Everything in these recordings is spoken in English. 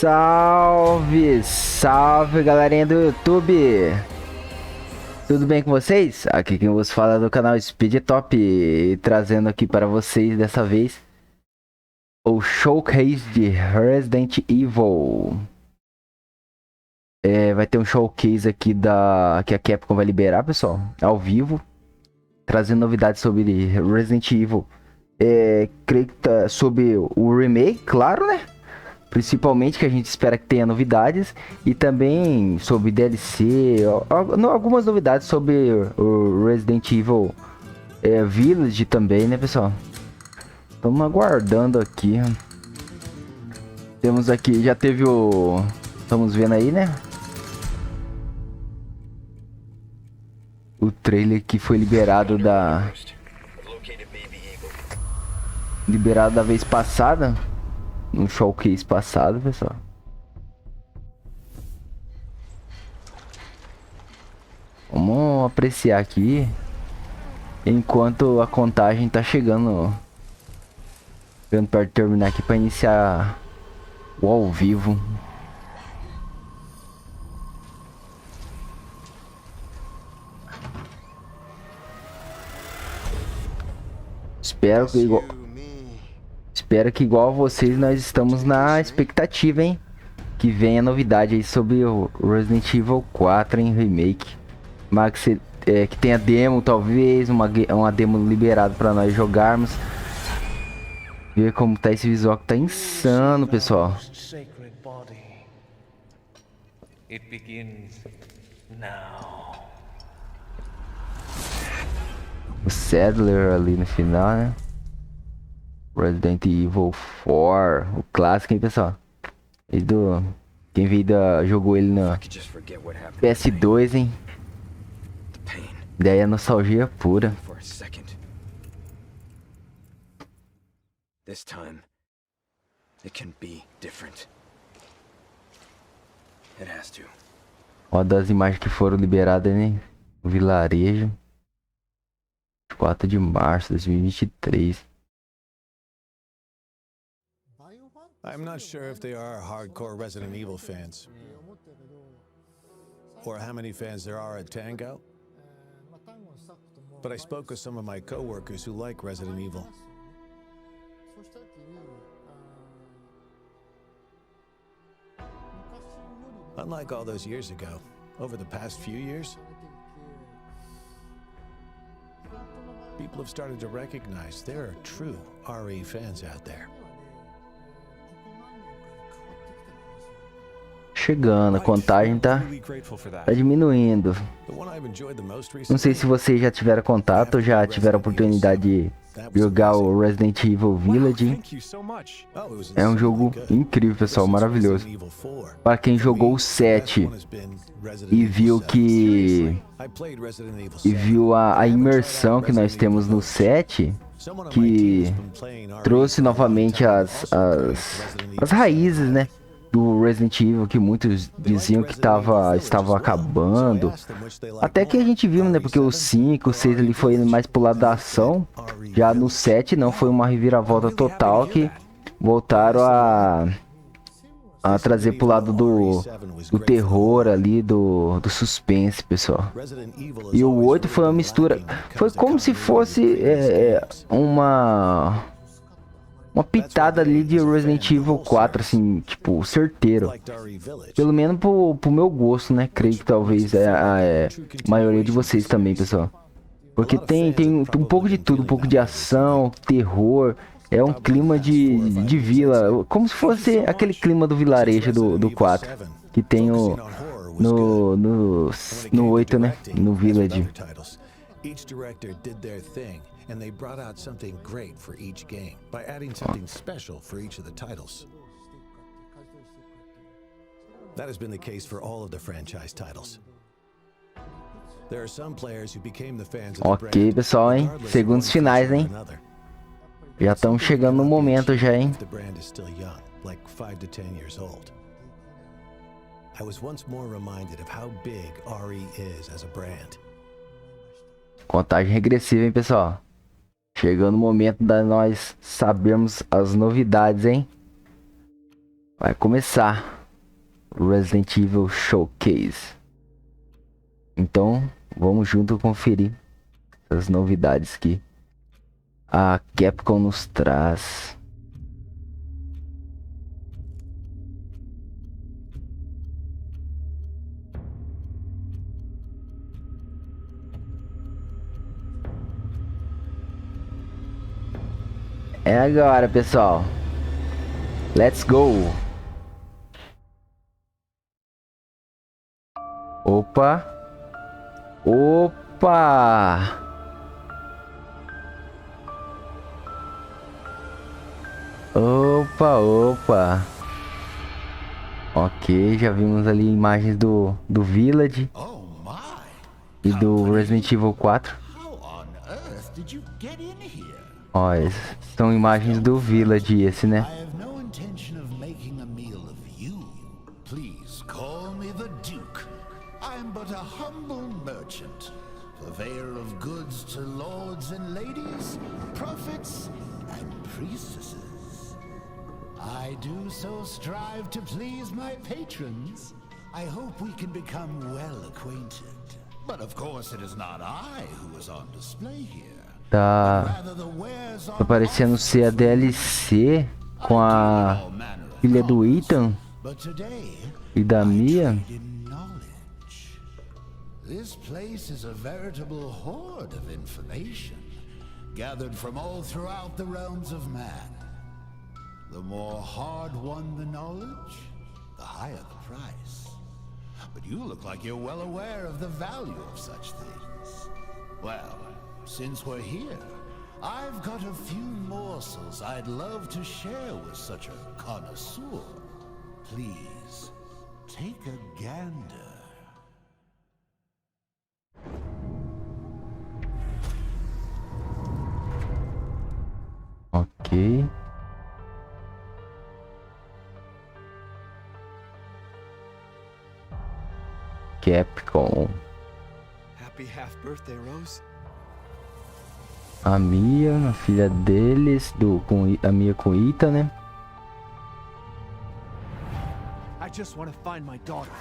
Salve, salve galerinha do YouTube! Tudo bem com vocês? Aqui quem vos fala é do canal Speed Top, e trazendo aqui para vocês dessa vez o showcase de Resident Evil. Vai ter um showcase aqui que a Capcom vai liberar, pessoal, ao vivo, trazendo novidades sobre Resident Evil. Creio que tá sobre o remake, claro, né? Principalmente, que a gente espera que tenha novidades. E também sobre DLC. Algumas novidades sobre o Resident Evil Village também, né, pessoal? Estamos aguardando aqui. Temos aqui, já teve o... Estamos vendo aí, né? O trailer que foi liberado da vez passada. No showcase passado, pessoal. Vamos apreciar aqui enquanto a contagem tá chegando perto de terminar aqui para iniciar o ao vivo. Espero que igual a vocês, nós estamos na expectativa, hein? Que venha novidade aí sobre o Resident Evil 4 em Remake. Mas que tenha demo, talvez, uma demo liberada para nós jogarmos. Ver como tá esse visual, que tá insano, pessoal. O Sadler ali no final, né? Resident Evil 4, o clássico, hein, pessoal? Quem veio jogou ele na PS2, hein? Daí é nostalgia pura. Ó, das imagens que foram liberadas, né? O vilarejo. 4 de março de 2023. I'm not sure if they are hardcore Resident Evil fans, or how many fans there are at Tango, but I spoke with some of my co-workers who like Resident Evil. Unlike all those years ago, over the past few years, people have started to recognize there are true RE fans out there. Chegando, a contagem tá diminuindo. Não sei se vocês já tiveram contato ou já tiveram a oportunidade de jogar o Resident Evil Village. É um jogo incrível, pessoal, maravilhoso. Para quem jogou o 7 e viu a imersão que nós temos no 7, que trouxe novamente as raízes, né, do Resident Evil, que muitos diziam que estava acabando. Até que a gente viu, né? Porque o 5, o 6 ali foi mais pro lado da ação. Já no 7 não, foi uma reviravolta total, que voltaram a trazer pro lado do terror ali, do suspense, pessoal. E o 8 foi uma mistura. Foi como se fosse uma pitada ali de Resident Evil 4, assim, tipo, certeiro. Pelo menos pro meu gosto, né? Creio que talvez a maioria de vocês também, pessoal. Porque tem um pouco de tudo, um pouco de ação, terror. É um clima de vila, como se fosse aquele clima do vilarejo do 4, que tem no 8, né? No Village. Each director did their thing, and they brought out something great for each game by adding something special for each of the titles. That has been the case for all of the franchise titles. There are some players who became the fans of the brand. Ok, pessoal, hein? Segundos finais, hein? Já estamos chegando no momento já, hein? The brand is still young, like 5 to 10 years old. I was once more reminded of how big RE is as a brand. Contagem regressiva, hein, pessoal? Chegando o momento de nós sabermos as novidades, hein? Vai começar o Resident Evil Showcase. Então, vamos junto conferir as novidades que a Capcom nos traz. É agora, pessoal. Let's go. Opa. Opa. Opa, opa. Ok, já vimos ali imagens do Village e do Resident Evil 4. Ó, são imagens do Village esse, né? Purveyor of goods to lords and ladies, prophets and priestesses. I do so strive to please my patrons. I hope we can become well acquainted. But of course it is not I who is on display here. Tá parecendo ser a DLC com a filha do Ethan e da Mia. This place is a veritable hoard of information, gathered from all throughout the realms of man. The more hard-won the knowledge, the higher the price. But you look like you're well aware of the value of such things. Well, since we're here, I've got a few morsels I'd love to share with such a connoisseur. Please, take a gander. Ok. Capcom. Happy half birthday, Rose. A Mia, a filha deles, com a Mia com Ita, né? I just want to find my daughter.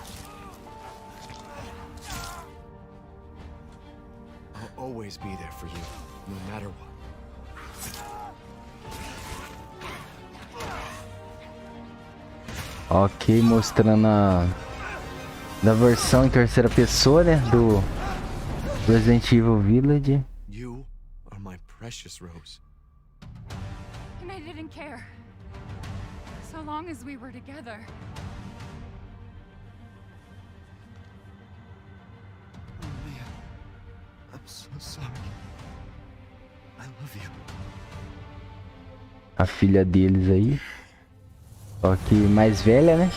I'll always be there for you, no matter what. Ok, mostrando da versão em terceira pessoa, né? Do Resident Evil Village. You are my precious Rose. And I didn't care. So long as we were together. Oh man, I'm so sorry. I love you. A filha deles aí. Só que mais velha, né?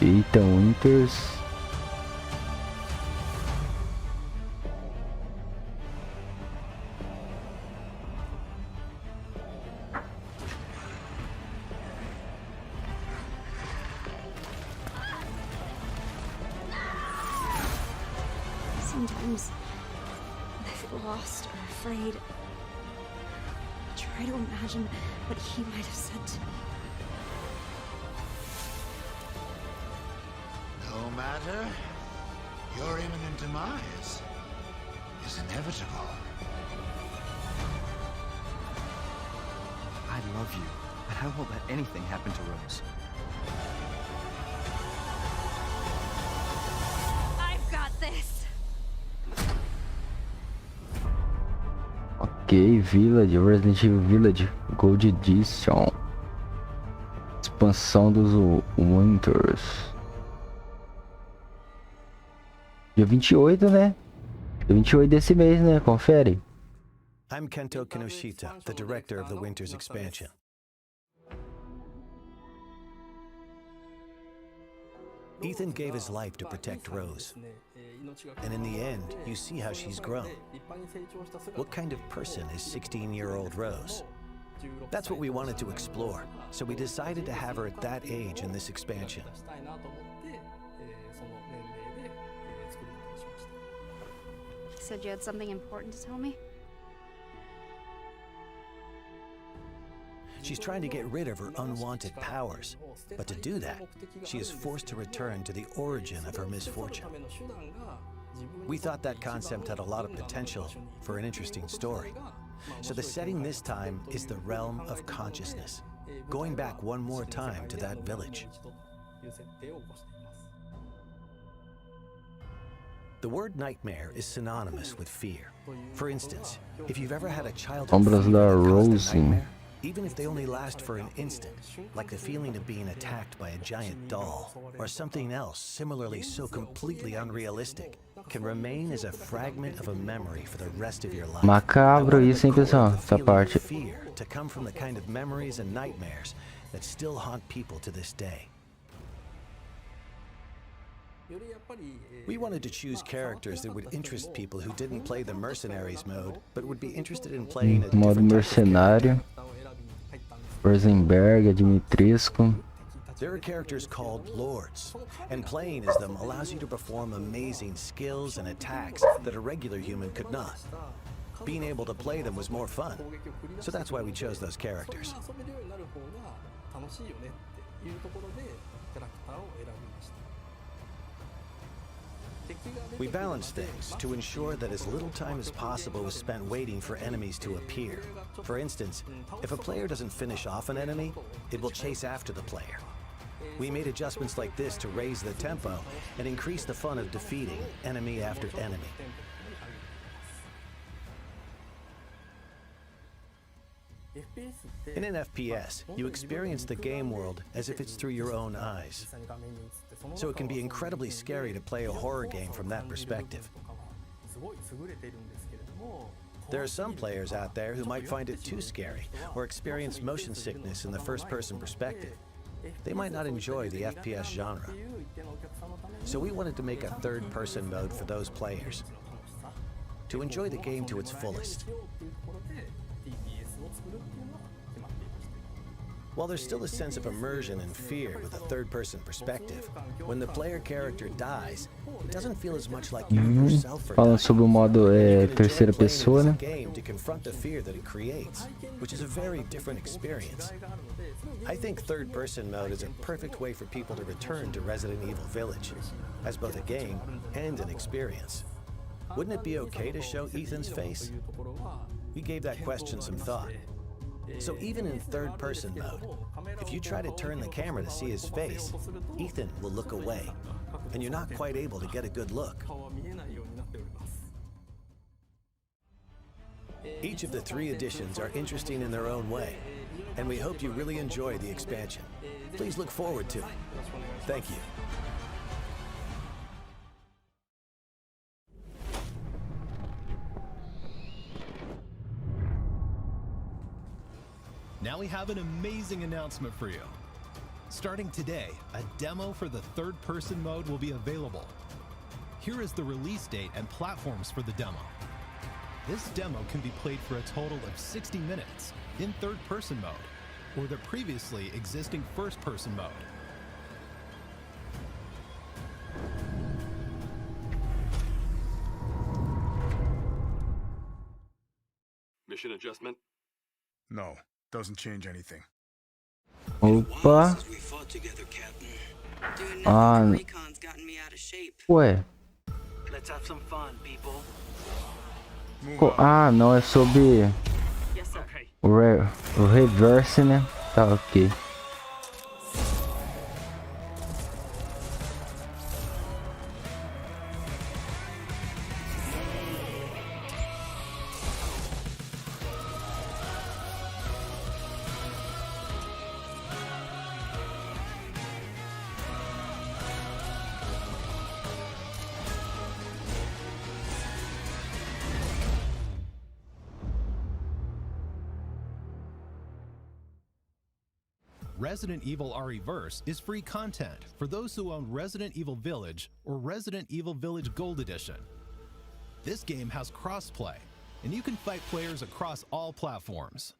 Ethan Winters. Sometimes I feel lost or afraid. I try to imagine what he might have said to me. No matter, your imminent demise is inevitable. I love you, but I won't let anything happen to Rose. I've got this. Ok, Village, Resident Evil Village, Gold Edition. Expansão dos Winters. Dia 28, né? Dia 28 desse mês, né? Confere. I'm Kento Kinoshita, the director of the Winter's expansion. Ethan gave his life to protect Rose. And in the end, you see how she's grown. What kind of person is 16-year-old Rose? That's what we wanted to explore, so we decided to have her at that age in this expansion. You said you had something important to tell me? She's trying to get rid of her unwanted powers, but to do that, she is forced to return to the origin of her misfortune. We thought that concept had a lot of potential for an interesting story. So the setting this time is the realm of consciousness, going back one more time to that village. The word nightmare is synonymous with fear. For instance, if you've ever had a childhood Sombras fever da that caused a Rose. nightmare, even if they only last for an instant, like the feeling of being attacked by a giant doll, or something else similarly so completely unrealistic, can remain as a fragment of a memory for the rest of your life. Macabro isso, hein, pessoal? Essa parte. Fear to come from the kind of memories and nightmares that still haunt people to this day. We wanted to choose characters that would interest people who didn't play the Mercenaries mode, but would be interested in playing a Modo different type of character. mercenário. Rosenberg, Dimitrescu. There are characters called Lords, and playing as them allows you to perform amazing skills and attacks that a regular human could not. Being able to play them was more fun, so that's why we chose those characters. We balanced things to ensure that as little time as possible was spent waiting for enemies to appear. For instance, if a player doesn't finish off an enemy, it will chase after the player. We made adjustments like this to raise the tempo and increase the fun of defeating enemy after enemy. In an FPS, you experience the game world as if it's through your own eyes. So it can be incredibly scary to play a horror game from that perspective. There are some players out there who might find it too scary or experience motion sickness in the first-person perspective. They might not enjoy the FPS genre. So we wanted to make a third-person mode for those players, to enjoy the game to its fullest. While there's still a sense of immersion and fear with a third-person perspective, when the player character dies, it doesn't feel as much like you yourself are Falando dying. sobre o modo terceira pessoa, né? Game to confront the fear that it creates, which is a very different experience. I think third-person mode is a perfect way for people to return to Resident Evil Village, as both a game and an experience. Wouldn't it be okay to show Ethan's face? We gave that question some thought. So even in third-person mode, if you try to turn the camera to see his face, Ethan will look away, and you're not quite able to get a good look. Each of the 3 editions are interesting in their own way, and we hope you really enjoy the expansion. Please look forward to it. Thank you. Now we have an amazing announcement for you. Starting today, a demo for the third-person mode will be available. Here is the release date and platforms for the demo. This demo can be played for a total of 60 minutes in third-person mode, or the previously existing first-person mode. Mission adjustment? No, doesn't change anything. Opa. Ah, ué. Let's have some fun, people. Ah, não, é sobre o reverse, né? Tá, ok. Resident Evil RE-Verse is free content for those who own Resident Evil Village or Resident Evil Village Gold Edition. This game has crossplay, and you can fight players across all platforms.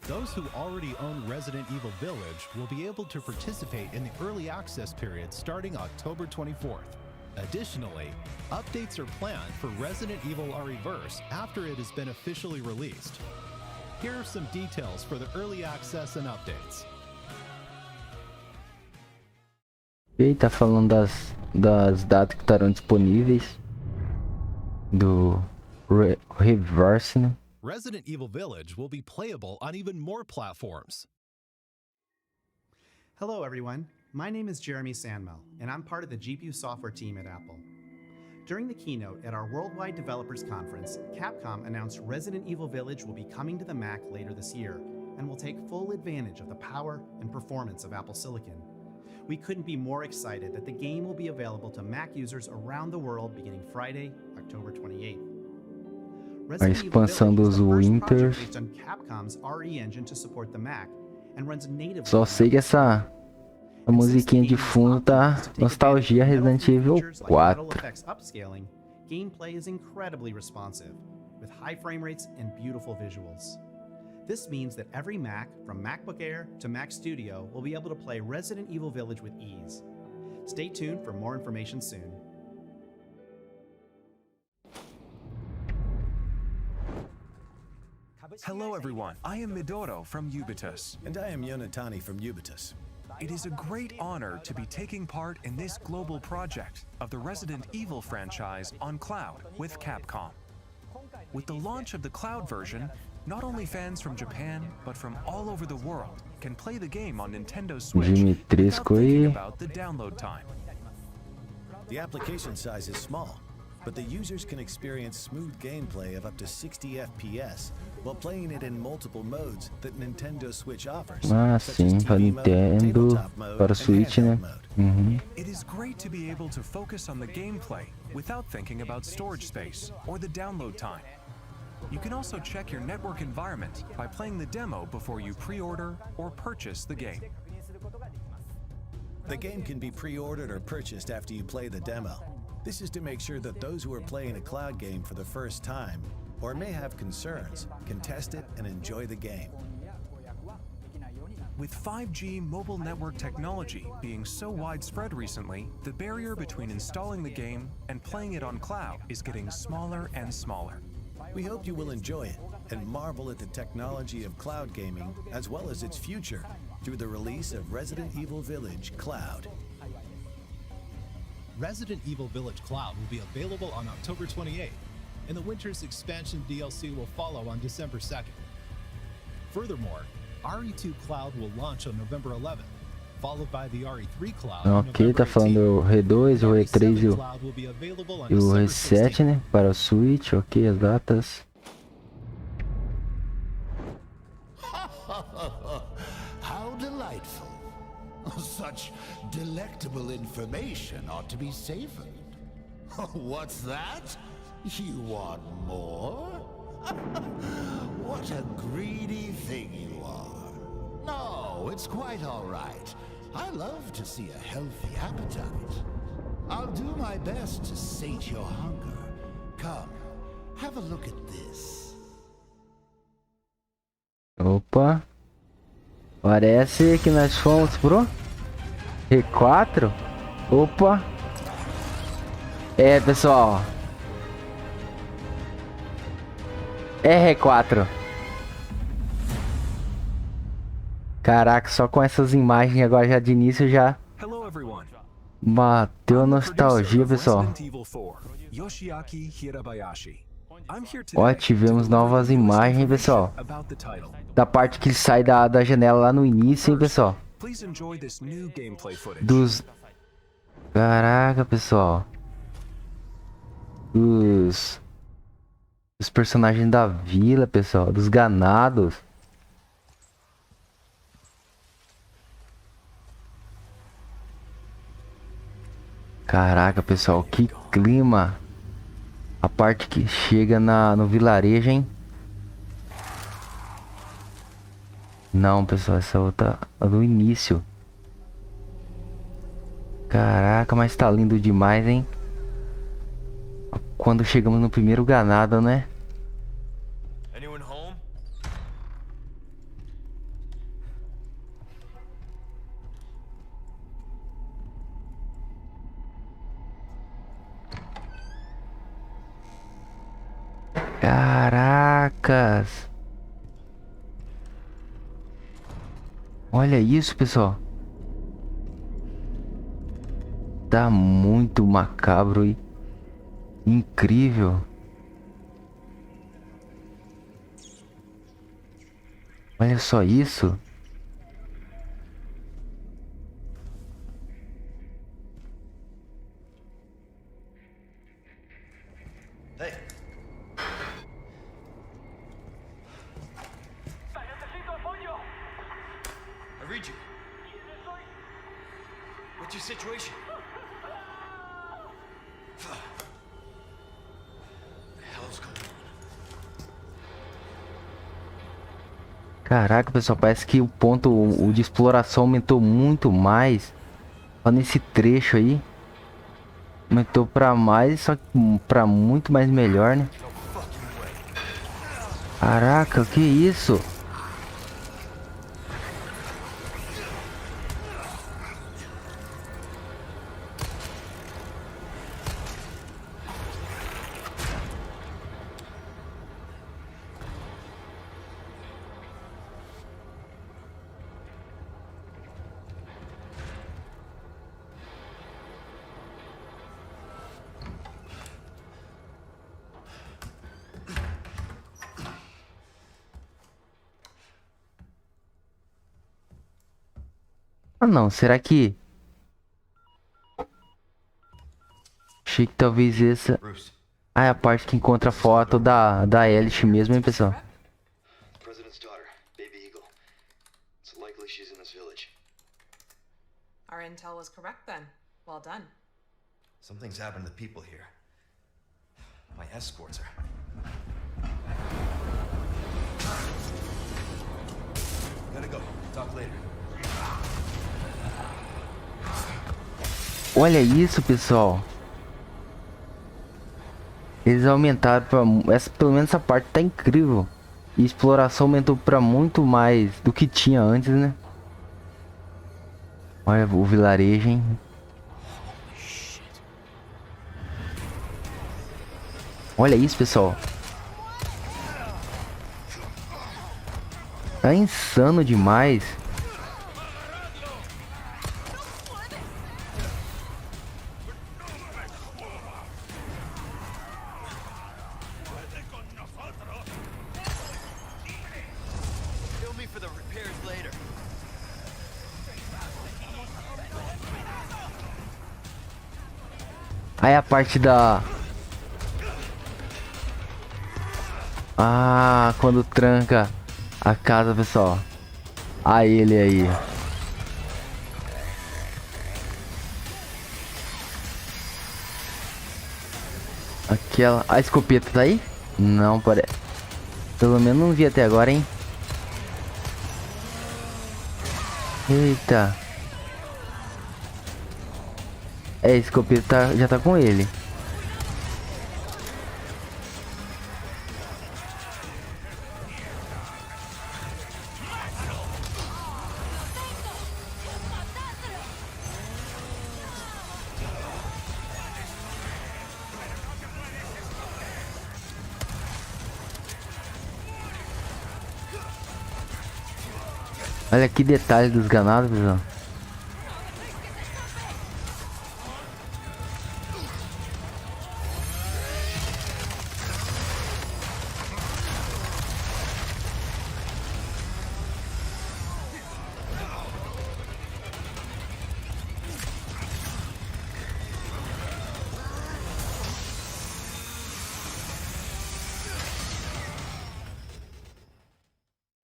Those who already own Resident Evil Village will be able to participate in the early access period starting October 24th. Additionally, updates are planned for Resident Evil RE-Verse after it has been officially released. Here are some details for the early access and updates. E tá falando das datas que estarão disponíveis do Reverse, né? Resident Evil Village will be playable on even more platforms. Hello everyone, my name is Jeremy Sandmel, and I'm part of the GPU software team at Apple. During the keynote at our Worldwide Developers Conference, Capcom announced Resident Evil Village will be coming to the Mac later this year, and will take full advantage of the power and performance of Apple Silicon. We couldn't be more excited that the game will be available to Mac users around the world beginning Friday, October 28th. A expansão dos Winters. Based on Capcom's RE engine to support the Mac, and runs natively. Só sei que essa a musiquinha de fundo tá nostalgia Resident Evil 4. Upscaling, gameplay is incredibly responsive, with high frame rates and beautiful visuals. This means that every Mac, from MacBook Air to Mac Studio, will be able to play Resident Evil Village with ease. Stay tuned for more information soon. Hello everyone, I am Midoro from Ubitus. And I am Yonatani from Ubitus. It is a great honor to be taking part in this global project of the Resident Evil franchise on cloud with Capcom. With the launch of the cloud version, not only fans from Japan, but from all over the world can play the game on Nintendo Switch without thinking about the download time. The application size is small, but the users can experience smooth gameplay of up to 60 FPS while playing it in multiple modes that Nintendo Switch offers. Sim, para Nintendo, para o Switch, né? It is great to be able to focus on the gameplay without thinking about storage space or the download time. You can also check your network environment by playing the demo before you pre-order or purchase the game. The game can be pre-ordered or purchased after you play the demo. This is to make sure that those who are playing a cloud game for the first time, or may have concerns, can test it and enjoy the game. With 5G mobile network technology being so widespread recently, the barrier between installing the game and playing it on cloud is getting smaller and smaller. We hope you will enjoy it and marvel at the technology of cloud gaming as well as its future through the release of Resident Evil Village Cloud. Resident Evil Village Cloud will be available on October 28th, and the Winter's Expansion DLC will follow on December 2nd. Furthermore, RE2 Cloud will launch on November 11th, followed by the RE3 Cloud on Ok, November tá falando o 18th. R2, o The R3 RE7 Cloud will be available on e o December R7, 16th. né? Para o Switch, ok, as datas. How delightful. Such delectable information ought to be savored. What's that? You want more? What a greedy thing you are. No, it's quite all right. I love to see a healthy appetite. I'll do my best to sate your hunger. Come, have a look at this. Opa. Parece que nós fomos pro R4. Opa. É, pessoal. É R4. Caraca, só com essas imagens agora já de início já Hello everyone. bateu a I'm the nostalgia, producer of pessoal. Resident Evil 4, Yoshiaki Hirabayashi. I'm here Ó, today tivemos to novas deliver you some imagens, pessoal. information about the title. Da parte que sai da janela lá no início, hein, pessoal. Please enjoy this new gameplay footage. Dos... Caraca, pessoal. Os personagens da vila, pessoal. Dos ganados. Caraca, pessoal. Que clima. A parte que chega no vilarejo, hein. Não, pessoal. Essa outra é do início. Caraca, mas tá lindo demais, hein? Quando chegamos no primeiro ganado, né? Anyone home? Caracas! Olha isso, pessoal. Tá muito macabro e incrível. Olha só isso. Hey. I read you. What's your situation? What the hell's going on? Caraca, pessoal, parece que o ponto o de exploração aumentou muito mais. Só nesse trecho aí. Aumentou pra mais, só que pra muito mais melhor, né? Caraca, que isso? Ah não, será que... Achei que talvez essa... Bruce. Ah, é a parte que encontra a foto da Elite mesmo, hein, pessoal? President's daughter, baby eagle. It's likely she's in this village. Our intel was correct then. Well done. Something's happened to the people here. My escorts are... Gotta go. Talk later. Olha isso, pessoal. Eles aumentaram pra... pelo menos essa parte tá incrível. E a exploração aumentou pra muito mais do que tinha antes, né? Olha o vilarejo, hein? Olha isso, pessoal. Tá insano demais. Aí a parte da... Ah, quando tranca a casa, pessoal. Aí ele aí. Aquela... A escopeta tá aí? Não, parece. Pelo menos não vi até agora, hein? Eita. É, esse escopeta já tá com ele. Olha que detalhe dos ganados, pessoal.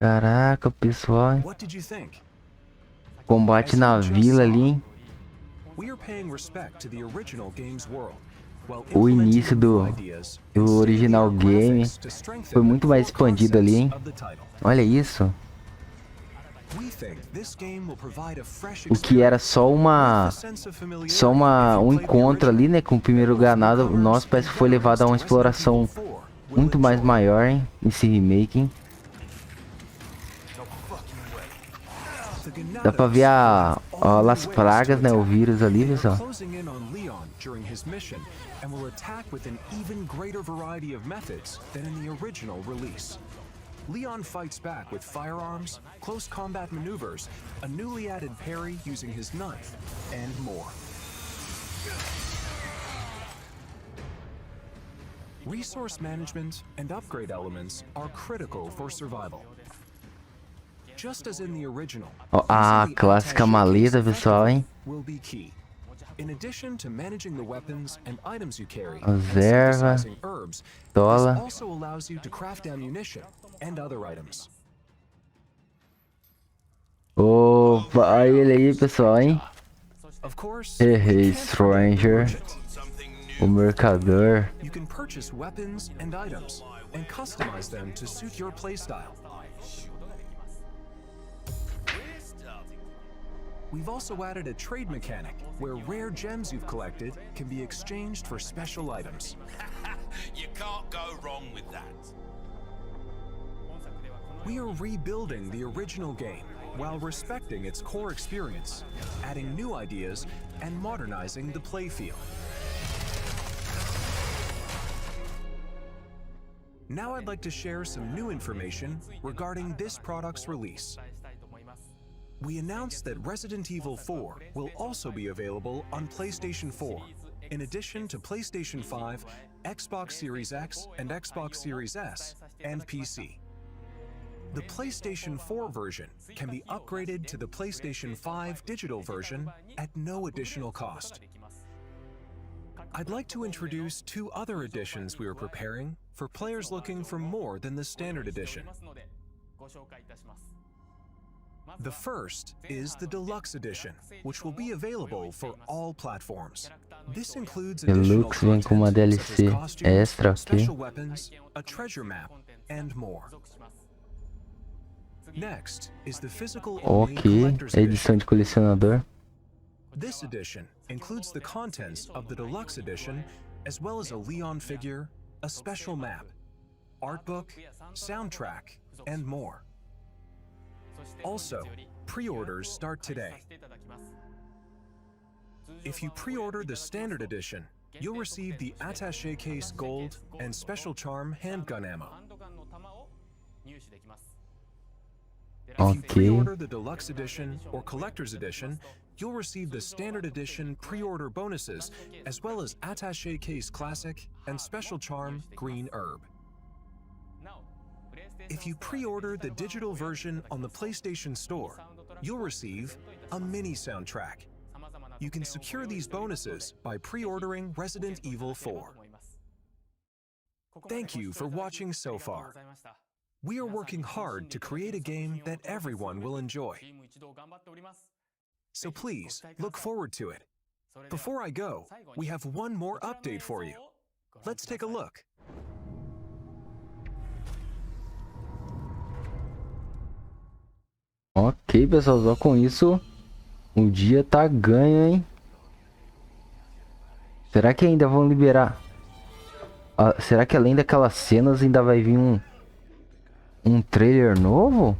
Caraca, pessoal. What did you think? Combate na vila ali, hein? We are paying respect to the original game's world. O início do original game foi muito mais expandido ali, hein? Olha isso. O que era só um encontro ali, né, com o primeiro ganado, nosso parece que foi levado a uma exploração muito mais maior, hein, nesse remake, hein? Dá pra ver as pragas, né, o vírus ali, pessoal. Leon fights back with firearms, close combat maneuvers, a newly added parry using his knife, and more. Resource management and upgrade elements are critical for survival. Just as in the original, Ó, a clássica maleta, pessoal, hein? will be key. In addition to managing the weapons and items you carry, As and erva, synthesizing herbs, this tola. also allows you to craft ammunition and other items. Opa, olha ele aí, pessoal, hein? Of course, Hey, we can't forget the stranger. merchant. O mercador. You can purchase weapons and items and customize them to suit your playstyle. We've also added a trade mechanic where rare gems you've collected can be exchanged for special items. You can't go wrong with that. We are rebuilding the original game while respecting its core experience, adding new ideas, and modernizing the playfield. Now I'd like to share some new information regarding this product's release. We announced that Resident Evil 4 will also be available on PlayStation 4, in addition to PlayStation 5, Xbox Series X and Xbox Series S, and PC. The PlayStation 4 version can be upgraded to the PlayStation 5 digital version at no additional cost. I'd like to introduce two other editions we are preparing for players looking for more than the standard edition. The first is the Deluxe Edition, which will be available for all platforms. This includes additional Deluxe vem com uma content such as DLC costumes, extra aqui. special weapons, a treasure map, and more. Next is the physical only Ok, collector's edition. edição de colecionador. This edition includes the contents of the Deluxe Edition, as well as a Leon figure, a special map, art book, soundtrack, and more. Also, pre-orders start today. If you pre-order the Standard Edition, you'll receive the Attaché Case Gold and Special Charm handgun ammo. If you Ok. pre-order the Deluxe Edition or Collector's Edition, you'll receive the Standard Edition pre-order bonuses, as well as Attaché Case Classic and Special Charm Green Herb. If you pre-order the digital version on the PlayStation Store, you'll receive a mini soundtrack. You can secure these bonuses by pre-ordering Resident Evil 4. Thank you for watching so far. We are working hard to create a game that everyone will enjoy. So please, look forward to it. Before I go, we have one more update for you. Let's take a look. Ok, pessoal, só com isso o dia tá ganho, hein? Será que ainda vão liberar? Será que além daquelas cenas ainda vai vir um trailer novo?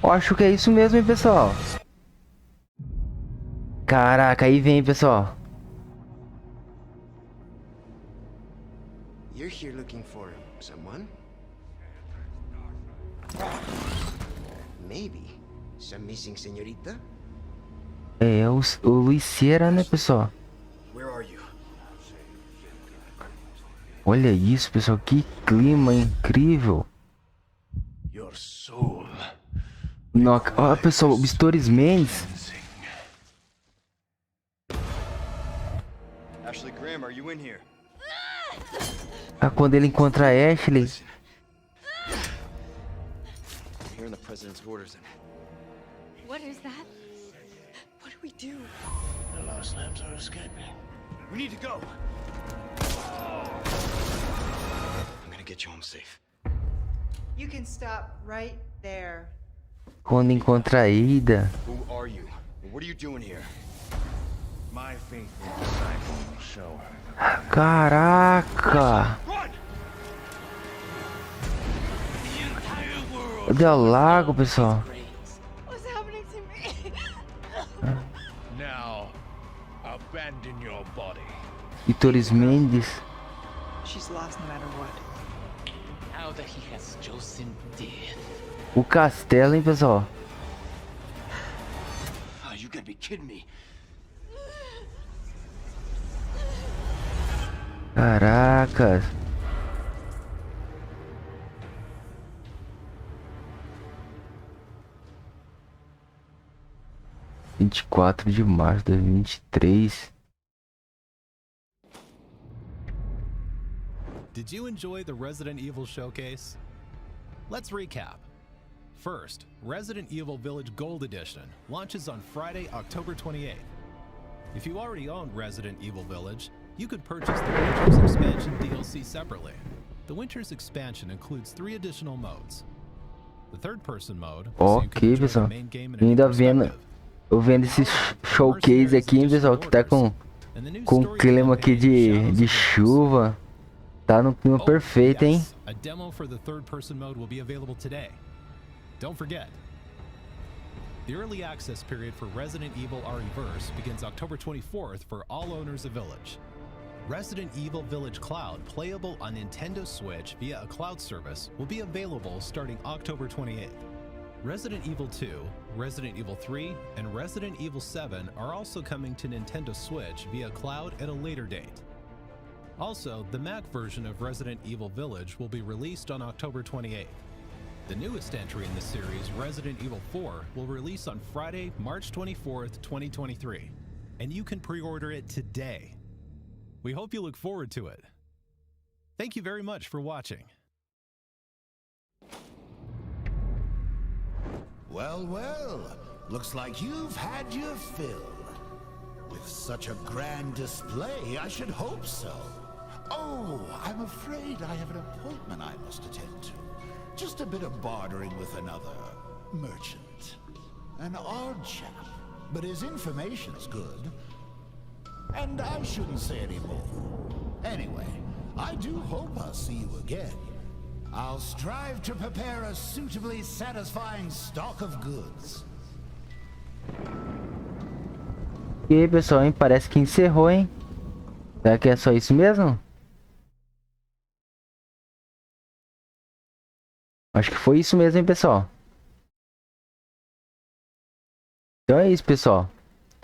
Eu acho que é isso mesmo, hein, pessoal? Caraca, aí vem, pessoal. You're here looking for someone? Maybe some missing señorita? É o Luiz Sierra, né, pessoal? Where are you? Olha isso, pessoal, que clima incrível. Your soul. Ó, pessoal, o Stories Mendes. Ashley Graham, are you in here? Quando ele encontra a Ashley. I'm hearing the president's orders. What is that? What do we do? The lost lambs are escaping. We need to go. I'm gonna get you home safe. You can stop right there. Quando encontra a Ida. Who are you? What are you doing here? My faithful disciple will show her. Caraca! Cadê o lago, pessoal? What's happening to me? Now, abandon your body. Stories Mendes. she's lost no matter what. Now that he has chosen death. O castelo, hein, pessoal? Oh, you gotta be kidding me. Caracas. (24 de março de 2023). Did you enjoy the Resident Evil showcase? Let's recap. First, Resident Evil Village Gold Edition launches on Friday, October 28th. If you already own Resident Evil Village, you could purchase the Winter's Expansion DLC separately. The Winter's Expansion includes 3 additional modes. The third-person mode, so you can Ok, enjoy the pessoal. main game in a Ainda new vendo, perspective. eu vendo esse showcase aqui, hein, pessoal, que tá com clima aqui de chuva. Tá no clima perfeito, hein? A demo for the third-person mode will be available today. Don't forget, the early access period for Resident Evil RE-Verse begins October 24th for all owners of Village. Resident Evil Village Cloud, playable on Nintendo Switch via a cloud service, will be available starting October 28th. Resident Evil 2, Resident Evil 3, and Resident Evil 7 are also coming to Nintendo Switch via cloud at a later date. Also, the Mac version of Resident Evil Village will be released on October 28th. The newest entry in the series, Resident Evil 4, will release on Friday, March 24th, 2023, and you can pre-order it today. We hope you look forward to it. Thank you very much for watching. Well, well, looks like you've had your fill. With such a grand display, I should hope so. Oh, I'm afraid I have an appointment I must attend to. Just a bit of bartering with another merchant. An odd chap, but his information's good. And I shouldn't say any more. Anyway, I do hope I'll see you again. I'll strive to prepare a suitably satisfying stock of goods. E aí, pessoal, hein? Parece que encerrou, hein? Será que é só isso mesmo? Acho que foi isso mesmo, hein, pessoal? Então é isso, pessoal.